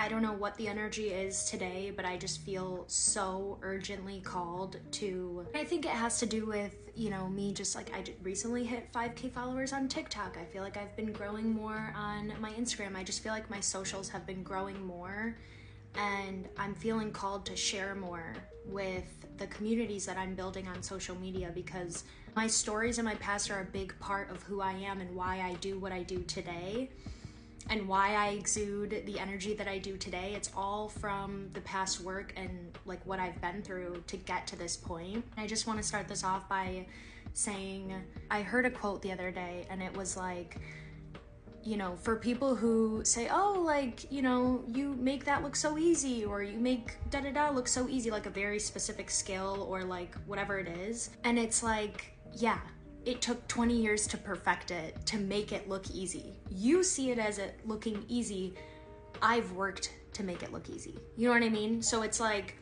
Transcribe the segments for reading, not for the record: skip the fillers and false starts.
I don't know what the energy is today, but I just feel so urgently called to, I think it has to do with, you know, me just like, I recently hit 5K followers on TikTok. I feel like I've been growing more on my Instagram. I just feel like my socials have been growing more, and I'm feeling called to share more with the communities that I'm building on social media, because my stories in my past are a big part of who I am and why I do what I do today and why I exude the energy that I do today. It's all from the past work and like what I've been through to get to this point. I just want to start this off by saying, I heard a quote the other day, and it was like, you know, for people who say, oh, like, you know, you make that look so easy, or you make da-da-da look so easy, like a very specific skill or like whatever it is. And it's like, yeah, it took 20 years to perfect it, to make it look easy. You see it as it looking easy. I've worked to make it look easy. You know what I mean? So it's like,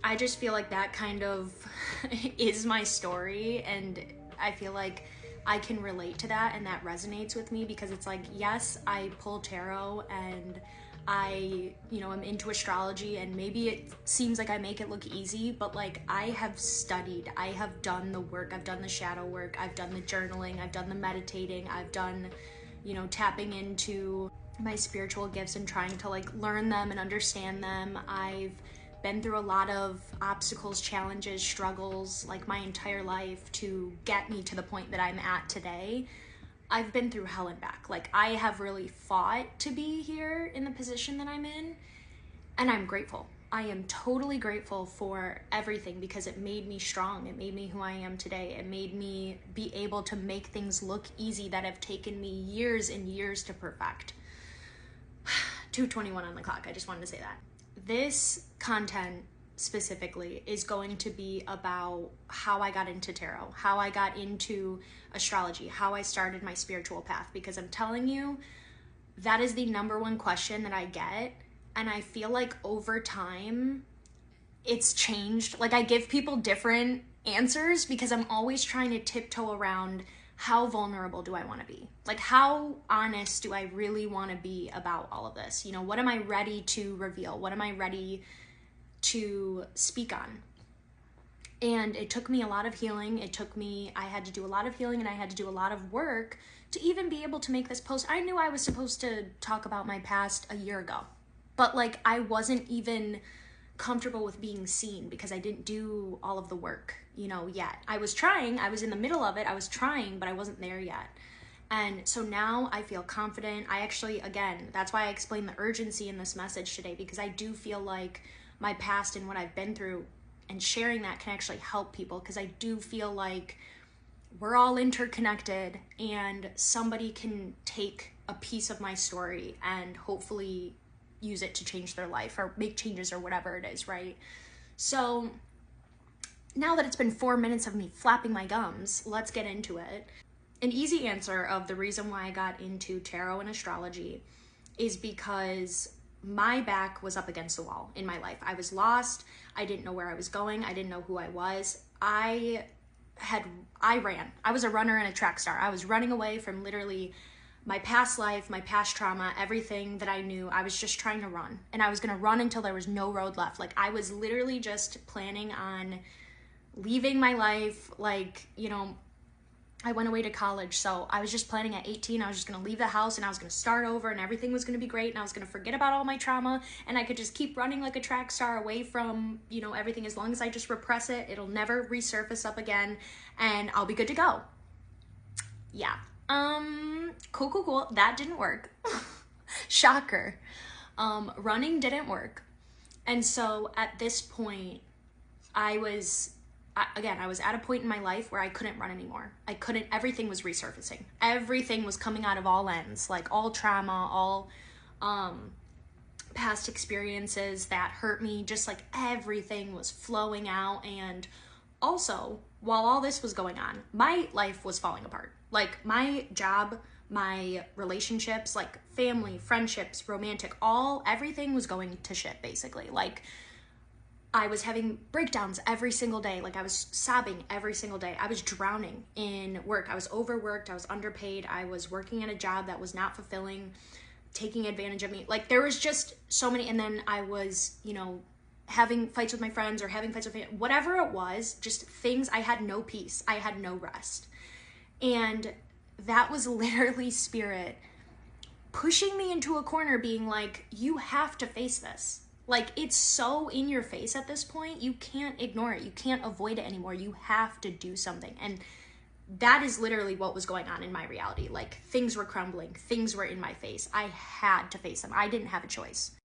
I just feel like that kind of is my story, and I feel like I can relate to that, and that resonates with me, because it's like, yes, I pull tarot and I, you know, I'm into astrology, and maybe it seems like I make it look easy, but like I have studied, I have done the work, I've done the shadow work, I've done the journaling, I've done the meditating, I've done, you know, tapping into my spiritual gifts and trying to like learn them and understand them. I've been through a lot of obstacles, challenges, struggles, like my entire life to get me to the point that I'm at today. I've been through hell and back. Like, I have really fought to be here in the position that I'm in, and I'm grateful. I am totally grateful for everything, because it made me strong. It made me who I am today. It made me be able to make things look easy that have taken me years and years to perfect. 2:21 on the clock. I just wanted to say that. This content specifically is going to be about how I got into tarot, how I got into astrology, how I started my spiritual path, because I'm telling you, that is the number one question that I get. And I feel like over time, it's changed. Like, I give people different answers because I'm always trying to tiptoe around, how vulnerable do I want to be? Like, how honest do I really want to be about all of this? You know, what am I ready to reveal? What am I ready to speak on? And it took me a lot of healing. I had to do a lot of healing, and I had to do a lot of work to even be able to make this post. I knew I was supposed to talk about my past a year ago, but like, I wasn't even comfortable with being seen because I didn't do all of the work, you know, yet. I was trying, I was in the middle of it, I was trying, but I wasn't there yet. And so now I feel confident. I actually, again, that's why I explained the urgency in this message today, because I do feel like my past and what I've been through and sharing that can actually help people, because I do feel like we're all interconnected, and somebody can take a piece of my story and hopefully use it to change their life or make changes or whatever it is, right? So now that it's been 4 minutes of me flapping my gums, let's get into it. An easy answer of the reason why I got into tarot and astrology is because my back was up against the wall in my life. I was lost. I didn't know where I was going. I didn't know who I was. I ran. I was a runner and a track star. I was running away from literally my past life, my past trauma, everything that I knew. I was just trying to run, and I was going to run until there was no road left. Like, I was literally just planning on leaving my life. Like, you know, I went away to college, so I was just planning at 18, I was just going to leave the house and I was going to start over, and everything was going to be great, and I was going to forget about all my trauma, and I could just keep running like a track star away from, you know, everything. As long as I just repress it, it'll never resurface up again, and I'll be good to go. Yeah. Cool. That didn't work. Shocker. Running didn't work. And so at this point, I was at a point in my life where I couldn't run anymore. Everything was resurfacing. Everything was coming out of all ends, like all trauma, all past experiences that hurt me, just like everything was flowing out. And also, while all this was going on, my life was falling apart. Like, my job, my relationships, like family, friendships, romantic, everything was going to shit, basically. Like, I was having breakdowns every single day. Like, I was sobbing every single day. I was drowning in work. I was overworked. I was underpaid. I was working at a job that was not fulfilling. taking advantage of me. Like, there was just so many. And then I was, you know, having fights with my friends or having fights with whatever it was, just things. I had no peace. I had no rest. And that was literally spirit pushing me into a corner, being like, you have to face this. Like, it's so in your face at this point. You can't ignore it. You can't avoid it anymore. You have to do something. And that is literally what was going on in my reality. Like, things were crumbling. Things were in my face. I had to face them. I didn't have a choice.